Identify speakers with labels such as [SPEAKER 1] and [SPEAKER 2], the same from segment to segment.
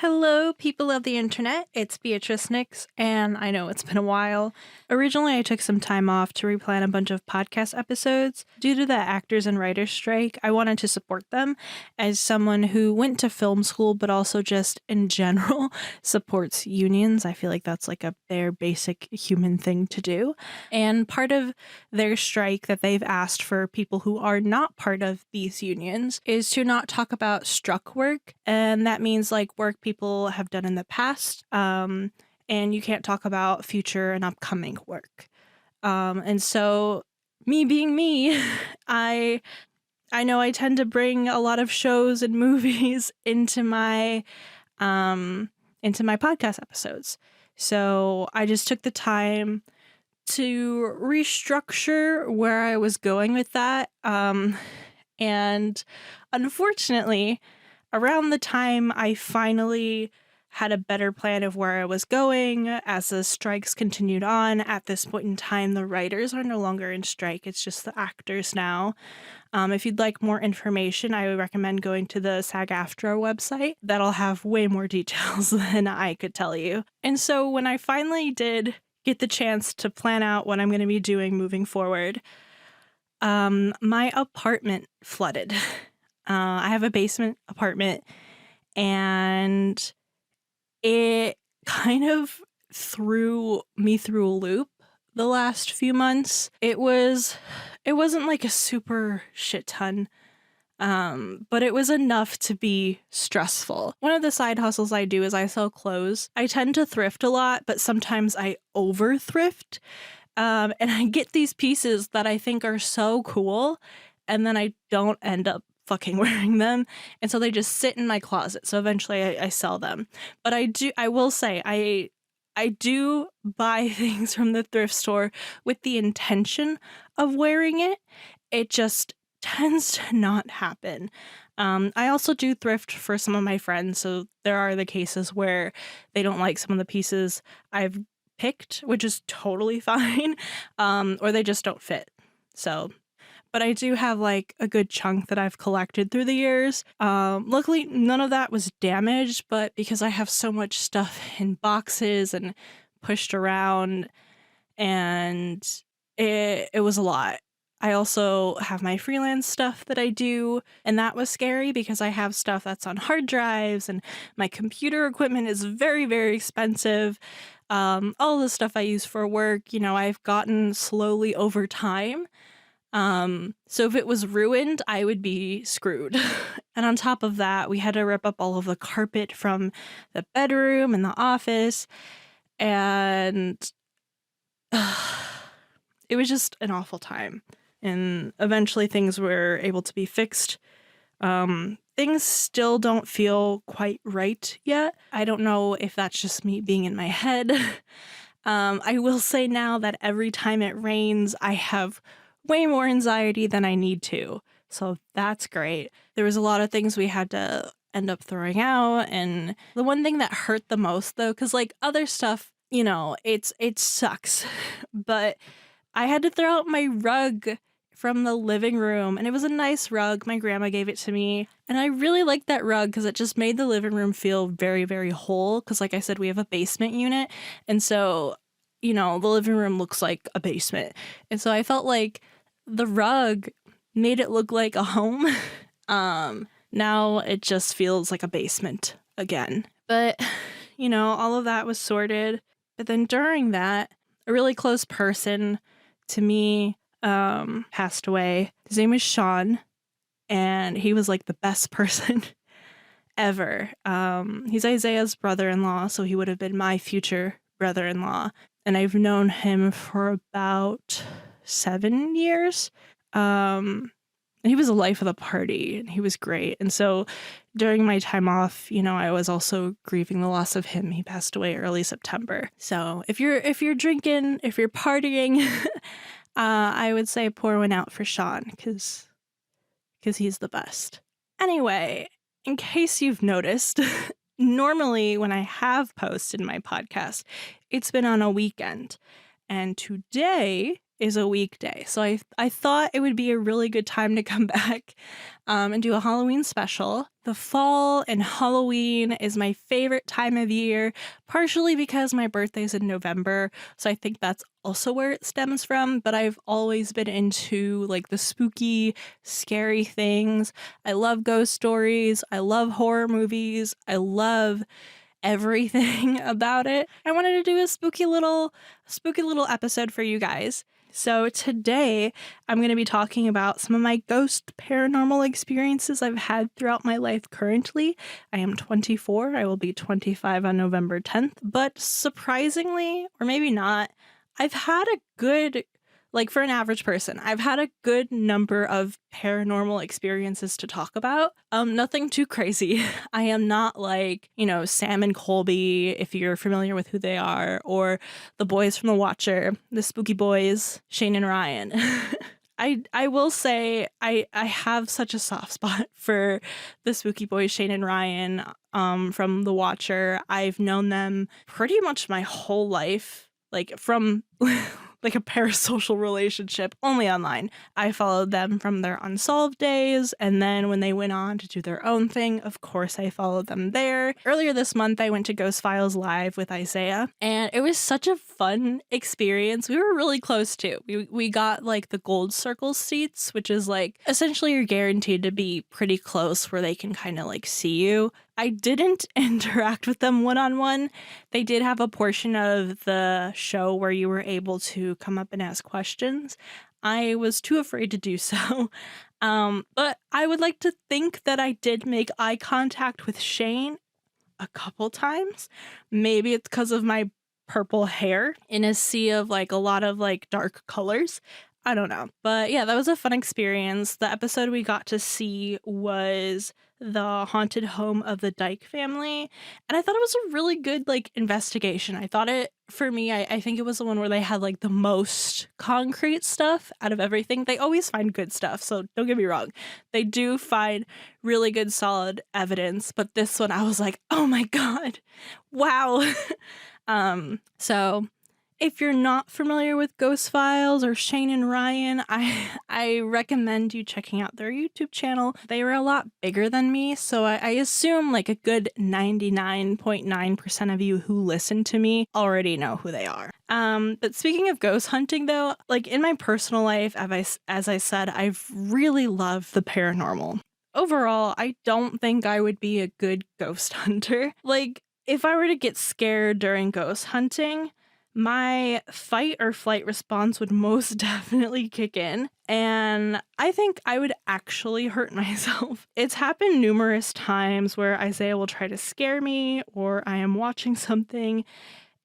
[SPEAKER 1] Hello, people of the internet. It's Beatrice Nyx, and I know it's been a while. Originally, I took some time off to replan a bunch of podcast episodes. Due to the actors and writers strike, I wanted to support them as someone who went to film school, but also just in general supports unions. I feel like that's like a bare basic human thing to do. And part of their strike that they've asked for people who are not part of these unions is to not talk about struck work. And that means like work people have done in the past. And you can't talk about future and upcoming work. And so me being me, I know I tend to bring a lot of shows and movies into my podcast episodes. So I just took the time to restructure where I was going with that. And unfortunately, around the time I finally had a better plan of where I was going as the strikes continued on. At this point in time, the writers are no longer in strike. It's just the actors now. If you'd like more information, I would recommend going to the SAG-AFTRA website. That'll have way more details than I could tell you. And so when I finally did get the chance to plan out what I'm going to be doing moving forward, my apartment flooded. I have a basement apartment, and it kind of threw me through a loop the last few months. It wasn't like a super shit ton, but it was enough to be stressful. One of the side hustles I do is I sell clothes. I tend to thrift a lot, but sometimes I over thrift. And I get these pieces that I think are so cool, and then I don't end up fucking wearing them, and so they just sit in my closet. So eventually I sell them. But I will say I do buy things from the thrift store with the intention of wearing it. It just tends to not happen. I also do thrift for some of my friends, so there are the cases where they don't like some of the pieces I've picked, which is totally fine, or they just don't fit. So, but I do have like a good chunk that I've collected through the years. Luckily, none of that was damaged, but because I have so much stuff in boxes and pushed around, and it was a lot. I also have my freelance stuff that I do, and that was scary because I have stuff that's on hard drives, and my computer equipment is very, very expensive. All the stuff I use for work, I've gotten slowly over time. So if it was ruined, I would be screwed. And on top of that, we had to rip up all of the carpet from the bedroom and the office, and it was just an awful time. And eventually things were able to be fixed. Things still don't feel quite right yet. I don't know if that's just me being in my head. I will say now that every time it rains, I have way more anxiety than I need to. So that's great. There was a lot of things we had to end up throwing out. And the one thing that hurt the most, though, because like other stuff, it sucks. But I had to throw out my rug from the living room, and it was a nice rug. My grandma gave it to me, and I really liked that rug because it just made the living room feel very, very whole. Because like I said, we have a basement unit, and so the living room looks like a basement, and so I felt like the rug made it look like a home. Now it just feels like a basement again. But all of that was sorted. But then during that, a really close person to me passed away. His name was Sean, and he was like the best person ever. He's Isaiah's brother-in-law, so he would have been my future brother-in-law, and I've known him for about 7 years. And he was the life of the party, and he was great. And so during my time off, I was also grieving the loss of him. He passed away early September. So if you're drinking, if you're partying, I would say pour one out for Sean, because he's the best. Anyway, in case you've noticed, normally when I have posted my podcast, it's been on a weekend. And today is a weekday. So I thought it would be a really good time to come back and do a Halloween special. The fall and Halloween is my favorite time of year, partially because my birthday's in November. So I think that's also where it stems from. But I've always been into like the spooky, scary things. I love ghost stories. I love horror movies. I love everything about it. I wanted to do a spooky little episode for you guys. So today I'm going to be talking about some of my ghost paranormal experiences I've had throughout my life currently. I am 24. I will be 25 on November 10th. But surprisingly, or maybe not, I've had a good, like for an average person, I've had a good number of paranormal experiences to talk about. Nothing too crazy. I am not like, Sam and Colby, if you're familiar with who they are, or the boys from The Watcher, the spooky boys, Shane and Ryan. I will say I have such a soft spot for the spooky boys, Shane and Ryan, from The Watcher. I've known them pretty much my whole life, like from like a parasocial relationship, only online. I followed them from their Unsolved days, and then when they went on to do their own thing, of course I followed them there. Earlier this month, I went to Ghost Files Live with Isaiah, and it was such a fun experience. We were really close too. We got like the gold circle seats, which is like essentially you're guaranteed to be pretty close where they can kind of like see you. I didn't interact with them one-on-one. They did have a portion of the show where you were able to come up and ask questions. I was too afraid to do so. But I would like to think that I did make eye contact with Shane a couple times. Maybe it's because of my purple hair in a sea of like a lot of like dark colors. I don't know. But yeah, that was a fun experience. The episode we got to see was the haunted home of the Dyke family. And I thought it was a really good like investigation. I thought it, for me, I think it was the one where they had like the most concrete stuff out of everything. They always find good stuff, so don't get me wrong. They do find really good solid evidence, but this one I was like, oh my God, wow. So if you're not familiar with Ghost Files or Shane and Ryan, I recommend you checking out their YouTube channel. They were a lot bigger than me, so I assume like a good 99.9% of you who listen to me already know who they are. But speaking of ghost hunting though, like in my personal life, as I said, I've really loved the paranormal. Overall, I don't think I would be a good ghost hunter. Like, if I were to get scared during ghost hunting, my fight or flight response would most definitely kick in, and I think I would actually hurt myself. It's happened numerous times where Isaiah will try to scare me, or I am watching something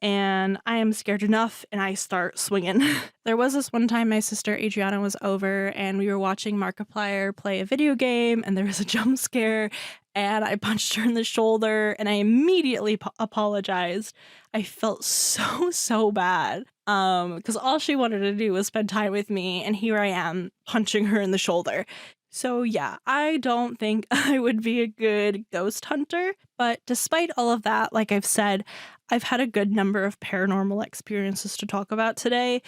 [SPEAKER 1] and I am scared enough and I start swinging. There was this one time my sister Adriana was over and we were watching Markiplier play a video game and there was a jump scare and I punched her in the shoulder and I immediately apologized. I felt so bad because all she wanted to do was spend time with me, and here I am punching her in the shoulder. So yeah, I don't think I would be a good ghost hunter, but despite all of that, like I've said, I've had a good number of paranormal experiences to talk about today.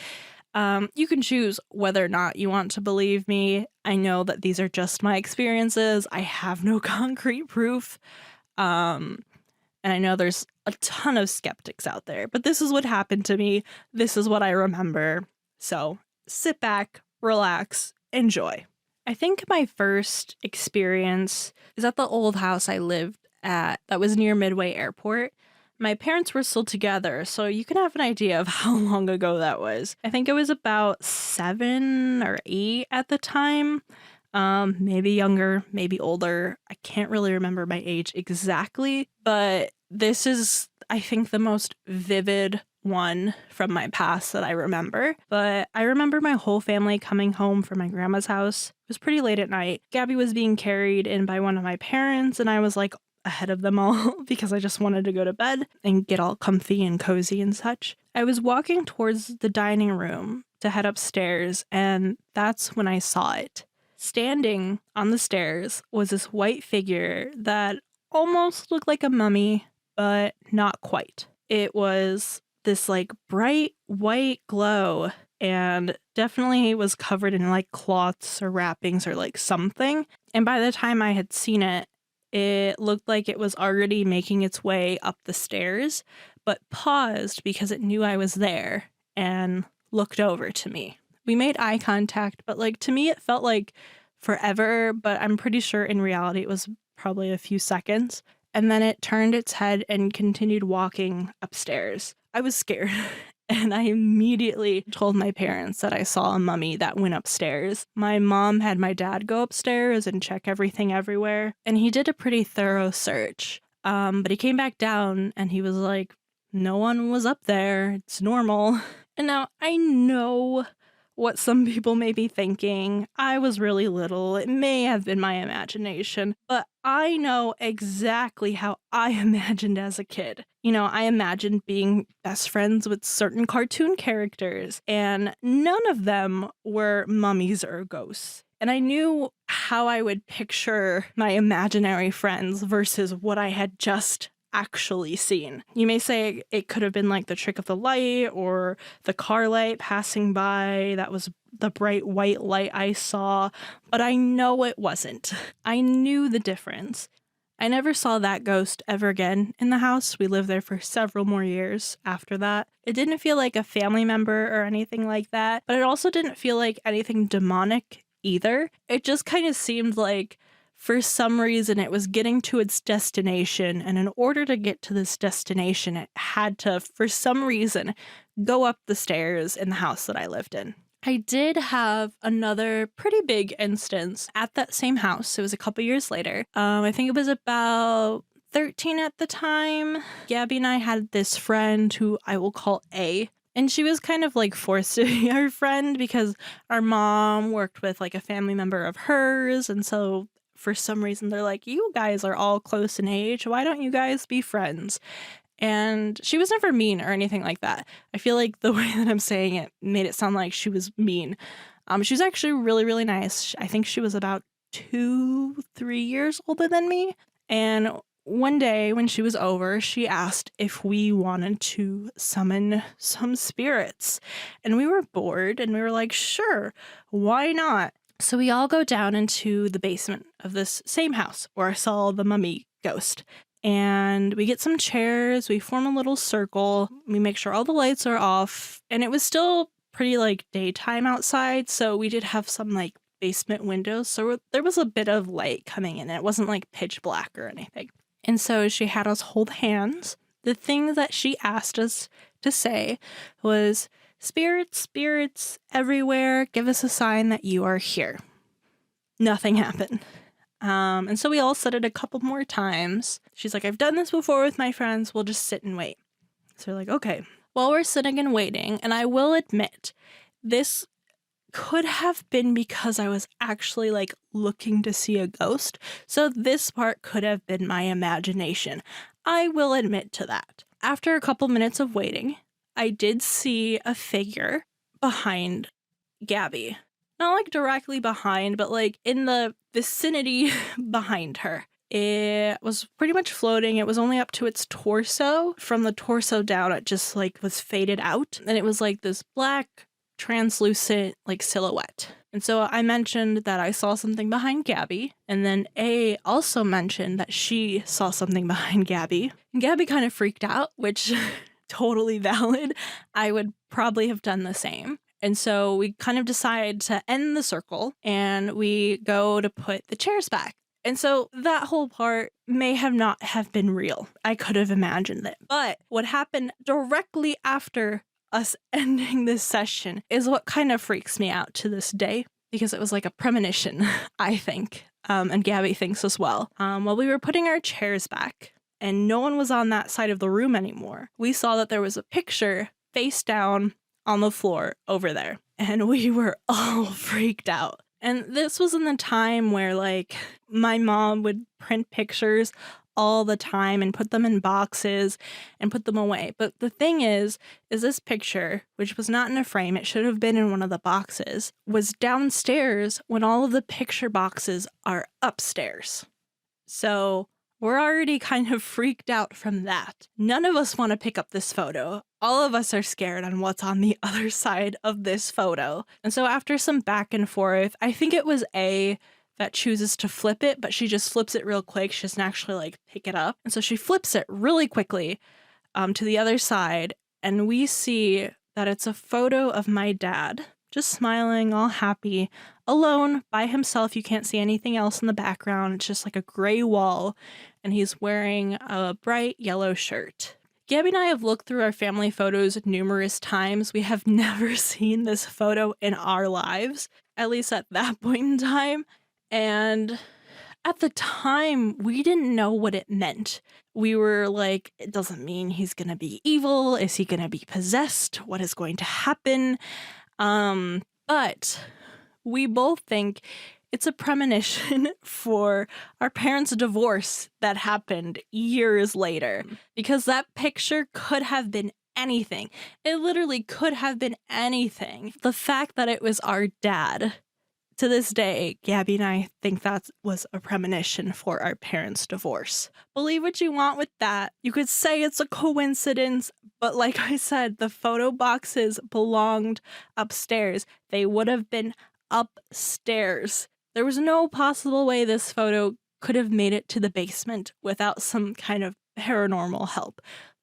[SPEAKER 1] You can choose whether or not you want to believe me. I know that these are just my experiences. I have no concrete proof. And I know there's a ton of skeptics out there, but this is what happened to me. This is what I remember. So sit back, relax, enjoy. I think my first experience is at the old house I lived at that was near Midway Airport. My parents were still together, so you can have an idea of how long ago that was. I think it was about 7 or 8 at the time. Maybe younger, maybe older. I can't really remember my age exactly, but this is, I think, the most vivid one from my past that I remember. But I remember my whole family coming home from my grandma's house. It was pretty late at night. Gabby was being carried in by one of my parents, and I was like ahead of them all because I just wanted to go to bed and get all comfy and cozy and such. I was walking towards the dining room to head upstairs, and that's when I saw it. Standing on the stairs was this white figure that almost looked like a mummy, but not quite. It was this like bright white glow and definitely was covered in like cloths or wrappings or like something. And by the time I had seen it, it looked like it was already making its way up the stairs, but paused because it knew I was there and looked over to me. We made eye contact, but like to me it felt like forever, but I'm pretty sure in reality it was probably a few seconds. And then it turned its head and continued walking upstairs. I was scared. And I immediately told my parents that I saw a mummy that went upstairs. My mom had my dad go upstairs and check everything everywhere. And he did a pretty thorough search. But he came back down and he was like, no one was up there. It's normal. And now I know what some people may be thinking. I was really little. It may have been my imagination, but I know exactly how I imagined as a kid. You know, I imagined being best friends with certain cartoon characters, and none of them were mummies or ghosts. And I knew how I would picture my imaginary friends versus what I had just actually seen. You may say it could have been like the trick of the light or the car light passing by. That was the bright white light I saw, but I know it wasn't. I knew the difference. I never saw that ghost ever again in the house. We lived there for several more years after that. It didn't feel like a family member or anything like that, but it also didn't feel like anything demonic either. It just kind of seemed like for some reason it was getting to its destination, and in order to get to this destination, it had to, for some reason, go up the stairs in the house that I lived in. I did have another pretty big instance at that same house. It was a couple years later. I think it was about 13 at the time. Gabby and I had this friend who I will call A. And she was kind of like forced to be our friend because our mom worked with like a family member of hers. And so for some reason, they're like, you guys are all close in age. Why don't you guys be friends? And she was never mean or anything like that. I feel like the way that I'm saying it made it sound like she was mean. She was actually really, really nice. I think she was about 2-3 years older than me. And one day when she was over, she asked if we wanted to summon some spirits. And we were bored and we were like, sure, why not? So we all go down into the basement of this same house where I saw the mummy ghost. And we get some chairs, we form a little circle, we make sure all the lights are off. And it was still pretty like daytime outside, so we did have some like basement windows. So there was a bit of light coming in. It wasn't like pitch black or anything. And so she had us hold hands. The thing that she asked us to say was, spirits, spirits everywhere, give us a sign that you are here. Nothing happened. And so we all said it a couple more times. She's like, I've done this before with my friends. We'll just sit and wait. So we're like, okay. While we're sitting and waiting, and I will admit, this could have been because I was actually like looking to see a ghost. So this part could have been my imagination. I will admit to that. After a couple minutes of waiting, I did see a figure behind Gabby. Not like directly behind, but like in the vicinity behind her. It was pretty much floating. It was only up to its torso. From the torso down, it just like was faded out. And it was like this black, translucent like silhouette. And so I mentioned that I saw something behind Gabby. And then A also mentioned that she saw something behind Gabby. And Gabby kind of freaked out, which totally valid. I would probably have done the same. And so we kind of decide to end the circle and we go to put the chairs back. And so that whole part may have not have been real. I could have imagined it. But what happened directly after us ending this session is what kind of freaks me out to this day, because it was like a premonition, I think. And Gabby thinks as well. While we were putting our chairs back and no one was on that side of the room anymore, we saw that there was a picture face down on the floor over there. And we were all freaked out. And this was in the time where like my mom would print pictures all the time and put them in boxes and put them away. But the thing is this picture, which was not in a frame, it should have been in one of the boxes, was downstairs when all of the picture boxes are upstairs. So We're already kind of freaked out from that. None of us want to pick up this photo. All of us are scared on what's on the other side of this photo. And so after some back and forth, I think it was A that chooses to flip it, but she just flips it real quick. She doesn't actually like pick it up. And so she flips it really quickly to the other side. And we see that it's a photo of my dad, just smiling, all happy, alone by himself. You can't see anything else in the background. It's just like a gray wall. And he's wearing a bright yellow shirt. Gabby and I have looked through our family photos numerous times. We have never seen this photo in our lives, at least at that point in time. And at the time, we didn't know what it meant. We were like, it doesn't mean he's going to be evil. Is he going to be possessed? What is going to happen? But we both think it's a premonition for our parents' divorce that happened years later, because that picture could have been anything. It literally could have been anything. The fact that it was our dad, to this day, Gabby and I think that was a premonition for our parents' divorce. Believe what you want with that. You could say it's a coincidence, but like I said, the photo boxes belonged upstairs. They would have been upstairs. There was no possible way this photo could have made it to the basement without some kind of paranormal help.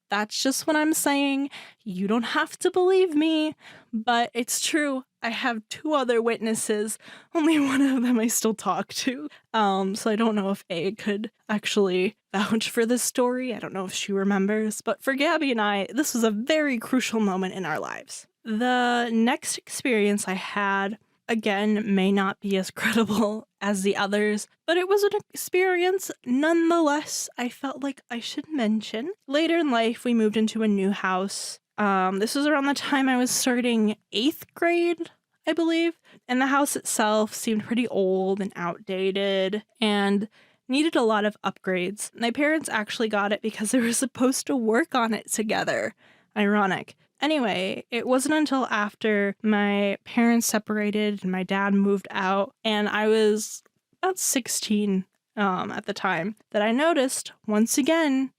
[SPEAKER 1] That's just what I'm saying. You don't have to believe me, but it's true. I have 2 other witnesses. Only one of them I still talk to. So I don't know if A could actually vouch for this story. I don't know if she remembers, but for Gabby and I, this was a very crucial moment in our lives. The next experience I had, again, may not be as credible as the others, but it was an experience nonetheless I felt like I should mention. Later in life, we moved into a new house. This was around the time I was starting 8th grade, I believe, and the house itself seemed pretty old and outdated and needed a lot of upgrades. My parents actually got it because they were supposed to work on it together. Ironic. Anyway, it wasn't until after my parents separated and my dad moved out, and I was about 16 at the time, that I noticed, once again,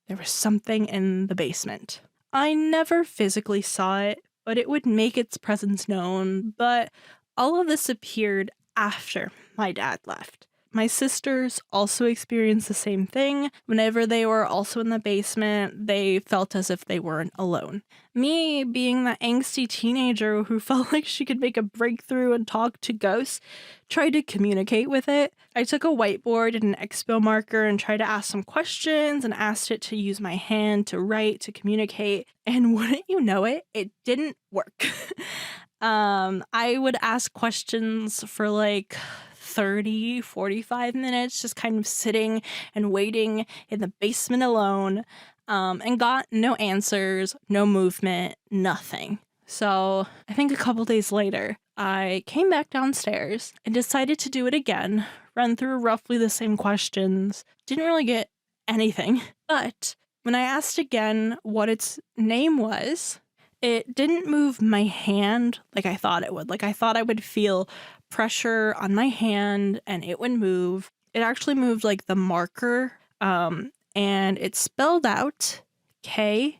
[SPEAKER 1] there was something in the basement. I never physically saw it, but it would make its presence known, but all of this appeared after my dad left. My sisters also experienced the same thing. Whenever they were also in the basement, they felt as if they weren't alone. Me, being the angsty teenager who felt like she could make a breakthrough and talk to ghosts, tried to communicate with it. I took a whiteboard and an expo marker and tried to ask some questions and asked it to use my hand to write, to communicate. And wouldn't you know it, it didn't work. I would ask questions for like 30, 45 minutes, just kind of sitting and waiting in the basement alone, and got no answers, no movement, nothing. So I think a couple days later, I came back downstairs and decided to do it again, run through roughly the same questions. Didn't really get anything. But when I asked again what its name was, it didn't move my hand like I thought it would. Like I thought I would feel pressure on my hand and it would move. It actually moved like the marker, and it spelled out K-A-L-E-B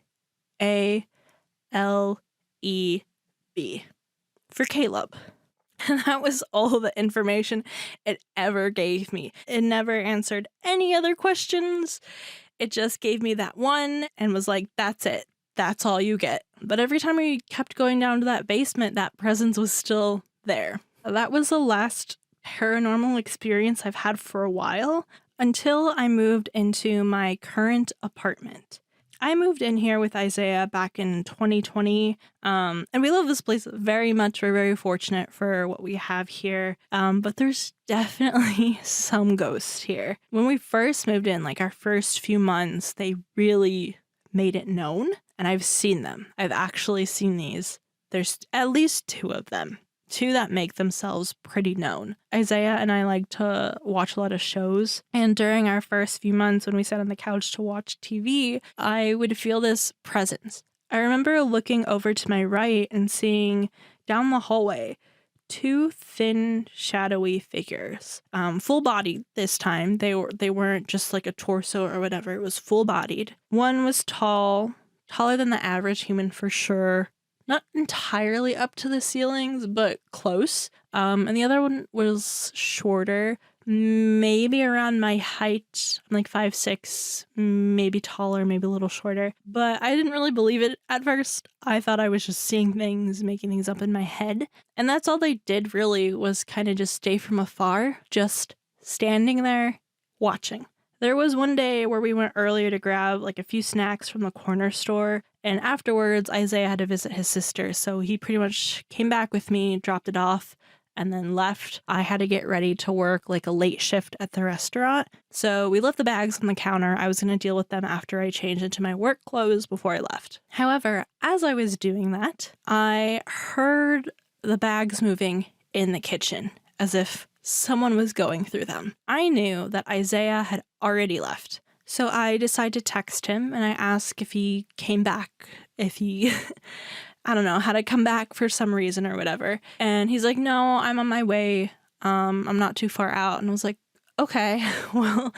[SPEAKER 1] for Caleb. And that was all the information it ever gave me. It never answered any other questions. It just gave me that one and was like, that's it. That's all you get. But every time we kept going down to that basement, that presence was still there. That was the last paranormal experience I've had for a while, until I moved into my current apartment. I moved in here with Isaiah back in 2020, and we love this place very much. We're very fortunate for what we have here, but there's definitely some ghosts here. When we first moved in, like our first few months, they really made it known, and I've seen them. I've actually seen these. There's at least 2 of them. 2 that make themselves pretty known. Isaiah and I like to watch a lot of shows, and during our first few months when we sat on the couch to watch TV, I would feel this presence. I remember looking over to my right and seeing down the hallway two thin, shadowy figures. Full bodied this time. They weren't just like a torso or whatever. It was full bodied. One was tall, taller than the average human for sure. Not entirely up to the ceilings, but close. And the other one was shorter, maybe around my height. I'm like 5'6", maybe taller, maybe a little shorter. But I didn't really believe it at first. I thought I was just seeing things, making things up in my head. And that's all they did really, was kind of just stay from afar, just standing there watching. There was one day where we went earlier to grab like a few snacks from the corner store, and afterwards Isaiah had to visit his sister, so he pretty much came back with me, dropped it off, and then left. I had to get ready to work like a late shift at the restaurant, so we left the bags on the counter. I was going to deal with them after I changed into my work clothes before I left. However, as I was doing that, I heard the bags moving in the kitchen, as if someone was going through them. I knew that Isaiah had already left. So I decided to text him and I asked if he came back, if he, I don't know, had to come back for some reason or whatever. And he's like, no, I'm on my way. I'm not too far out. And I was like, okay, well,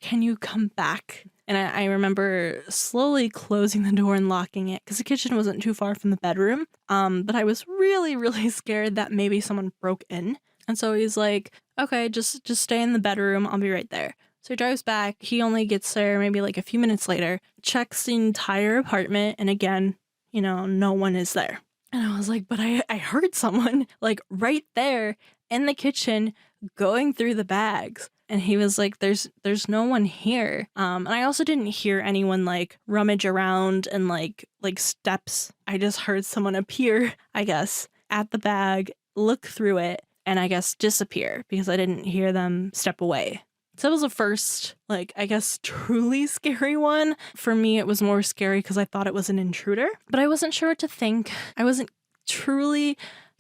[SPEAKER 1] can you come back? And I remember slowly closing the door and locking it because the kitchen wasn't too far from the bedroom. But I was really, really scared that maybe someone broke in. And so he's like, okay, just stay in the bedroom. I'll be right there. So he drives back. He only gets there maybe like a few minutes later, checks the entire apartment. And again, no one is there. And I was like, but I heard someone like right there in the kitchen going through the bags. And he was like, there's no one here. And I also didn't hear anyone like rummage around and like steps. I just heard someone appear, I guess, at the bag, look through it, and I guess disappear because I didn't hear them step away. So that was the first, I guess, truly scary one. For me, it was more scary because I thought it was an intruder, but I wasn't sure what to think. I wasn't truly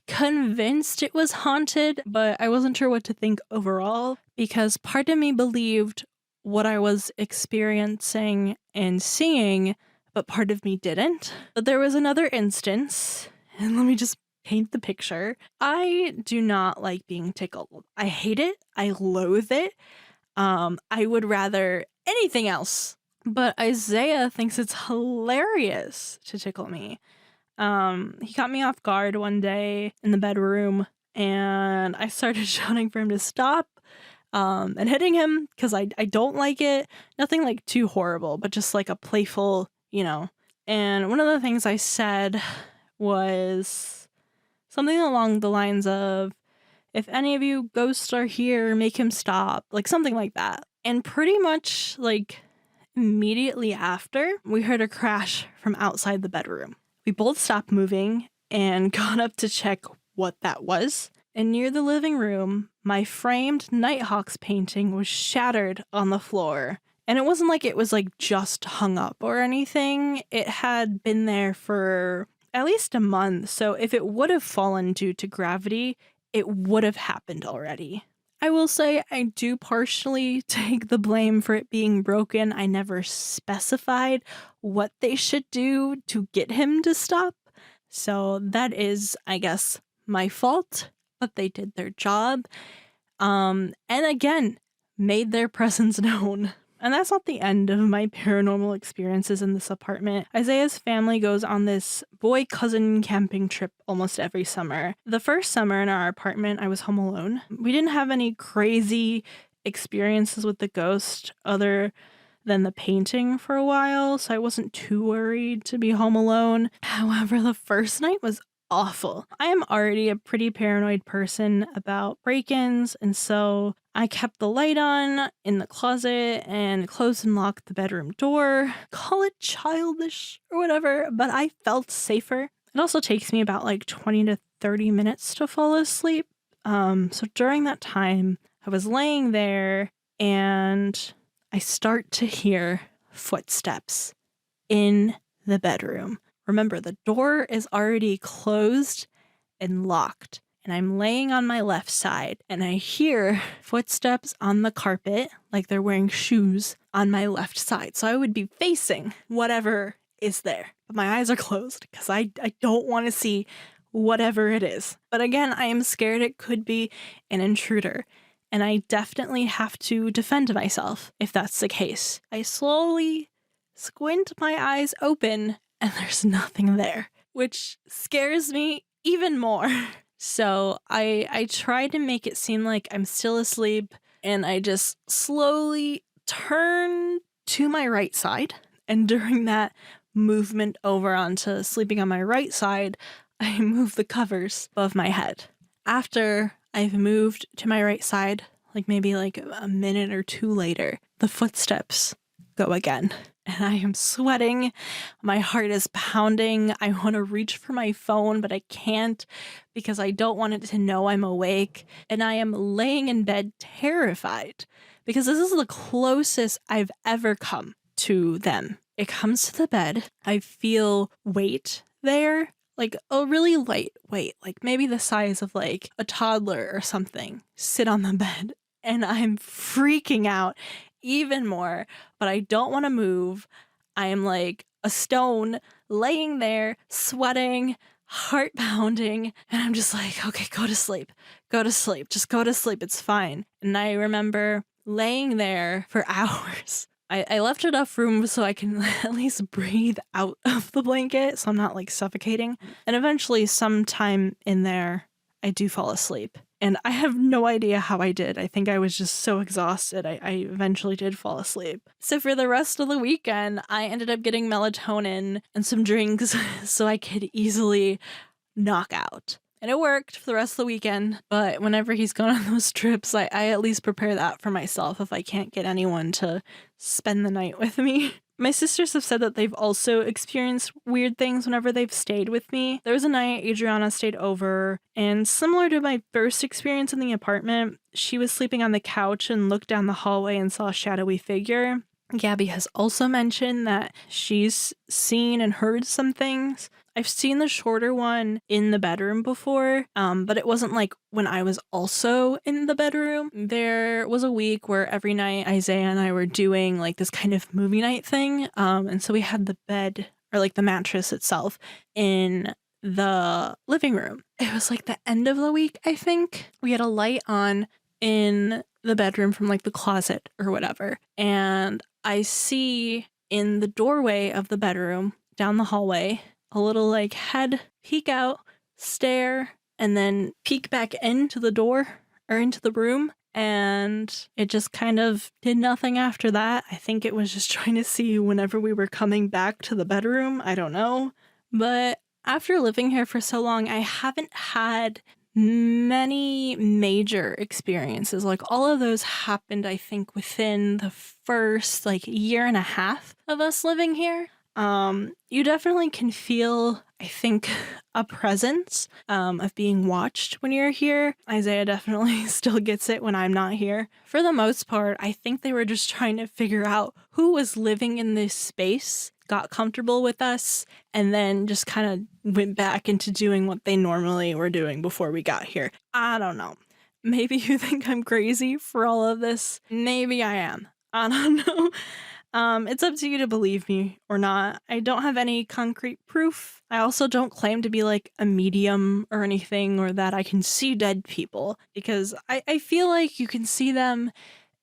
[SPEAKER 1] convinced it was haunted, but I wasn't sure what to think overall because part of me believed what I was experiencing and seeing, but part of me didn't. But there was another instance, and let me just paint the picture. I do not like being tickled. I hate it. I loathe it. I would rather anything else. But Isaiah thinks it's hilarious to tickle me. He caught me off guard one day in the bedroom, and I started shouting for him to stop, and hitting him because I don't like it. Nothing like too horrible, but just like a playful, And one of the things I said was something along the lines of, if any of you ghosts are here, make him stop, like something like that. And pretty much immediately after, we heard a crash from outside the bedroom. We both stopped moving and got up to check what that was. And near the living room, my framed Nighthawks painting was shattered on the floor. And it wasn't like it was just hung up or anything. It had been there for at least a month. So if it would have fallen due to gravity, it would have happened already. I will say I do partially take the blame for it being broken. I never specified what they should do to get him to stop. So that is, I guess, my fault, but they did their job. And again, made their presence known. And that's not the end of my paranormal experiences in this apartment. Isaiah's family goes on this boy-cousin camping trip almost every summer. The first summer in our apartment, I was home alone. We didn't have any crazy experiences with the ghost other than the painting for a while, so I wasn't too worried to be home alone. However, the first night was awful. I am already a pretty paranoid person about break-ins, and so I kept the light on in the closet and closed and locked the bedroom door. Call it childish or whatever, but I felt safer. It also takes me about 20 to 30 minutes to fall asleep. So during that time, I was laying there and I start to hear footsteps in the bedroom. Remember, the door is already closed and locked, and I'm laying on my left side, and I hear footsteps on the carpet, like they're wearing shoes, on my left side. So I would be facing whatever is there. But my eyes are closed because I don't want to see whatever it is. But again, I am scared it could be an intruder, and I definitely have to defend myself if that's the case. I slowly squint my eyes open, and there's nothing there, which scares me even more. So I try to make it seem like I'm still asleep, and I just slowly turn to my right side. And during that movement over onto sleeping on my right side, I move the covers above my head. After I've moved to my right side, like maybe like a minute or two later, the footsteps go again. And I am sweating. My heart is pounding. I want to reach for my phone, but I can't because I don't want it to know I'm awake. And I am laying in bed terrified because this is the closest I've ever come to them. It comes to the bed. I feel weight there, like a really light weight, like maybe the size of like a toddler or something, sit on the bed. And I'm freaking out even more, but I don't want to move. I am like a stone laying there, sweating, heart pounding, and I'm just like, okay, go to sleep, just go to sleep, it's fine. And I remember laying there for hours. I left enough room so I can at least breathe out of the blanket so I'm not like suffocating. And eventually sometime in there, I do fall asleep. And I have no idea how I did. I think I was just so exhausted. I eventually did fall asleep. So for the rest of the weekend, I ended up getting melatonin and some drinks so I could easily knock out. And it worked for the rest of the weekend. But whenever he's gone on those trips, I at least prepare that for myself if I can't get anyone to spend the night with me. My sisters have said that they've also experienced weird things whenever they've stayed with me. There was a night Adriana stayed over, and similar to my first experience in the apartment, she was sleeping on the couch and looked down the hallway and saw a shadowy figure. Gabby has also mentioned that she's seen and heard some things. I've seen the shorter one in the bedroom before, but it wasn't like when I was also in the bedroom. There was a week where every night Isaiah and I were doing like this kind of movie night thing. And so we had the bed or like the mattress itself in the living room. It was like the end of the week, I think. We had a light on in the bedroom from like the closet or whatever. And I see in the doorway of the bedroom down the hallway a little like head peek out, stare, and then peek back into the door or into the room. And it just kind of did nothing after that. I think it was just trying to see whenever we were coming back to the bedroom. I don't know. But after living here for so long, I haven't had many major experiences. Like all of those happened, I think, within the first like year and a half of us living here. You definitely can feel, I think, a presence of being watched when you're here. Isaiah definitely still gets it when I'm not here. For the most part, I think they were just trying to figure out who was living in this space, got comfortable with us, and then just kind of went back into doing what they normally were doing before we got here. I don't know. Maybe you think I'm crazy for all of this. Maybe I am. I don't know. It's up to you to believe me or not. I don't have any concrete proof. I also don't claim to be like a medium or anything, or that I can see dead people, because I feel like you can see them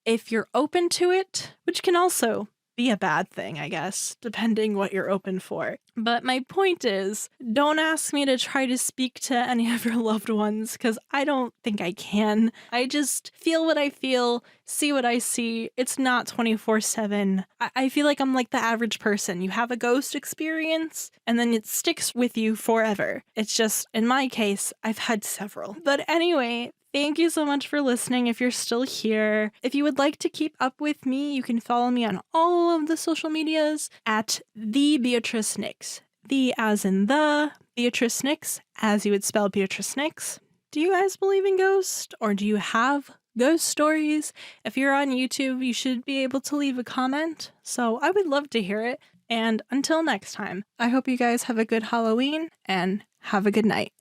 [SPEAKER 1] if you're open to it, which can also be a bad thing, I guess, depending what you're open for. But my point is, don't ask me to try to speak to any of your loved ones, because I don't think I can. I just feel what I feel, see what I see. It's not 24/7. I feel like I'm like the average person. You have a ghost experience, and then it sticks with you forever. It's just, in my case, I've had several. But anyway, thank you so much for listening if you're still here. If you would like to keep up with me, you can follow me on all of the social medias at the Beatrice Nyx. The as in the Beatrice Nyx, as you would spell Beatrice Nyx. Do you guys believe in ghosts? Or do you have ghost stories? If you're on YouTube, you should be able to leave a comment. So I would love to hear it. And until next time, I hope you guys have a good Halloween and have a good night.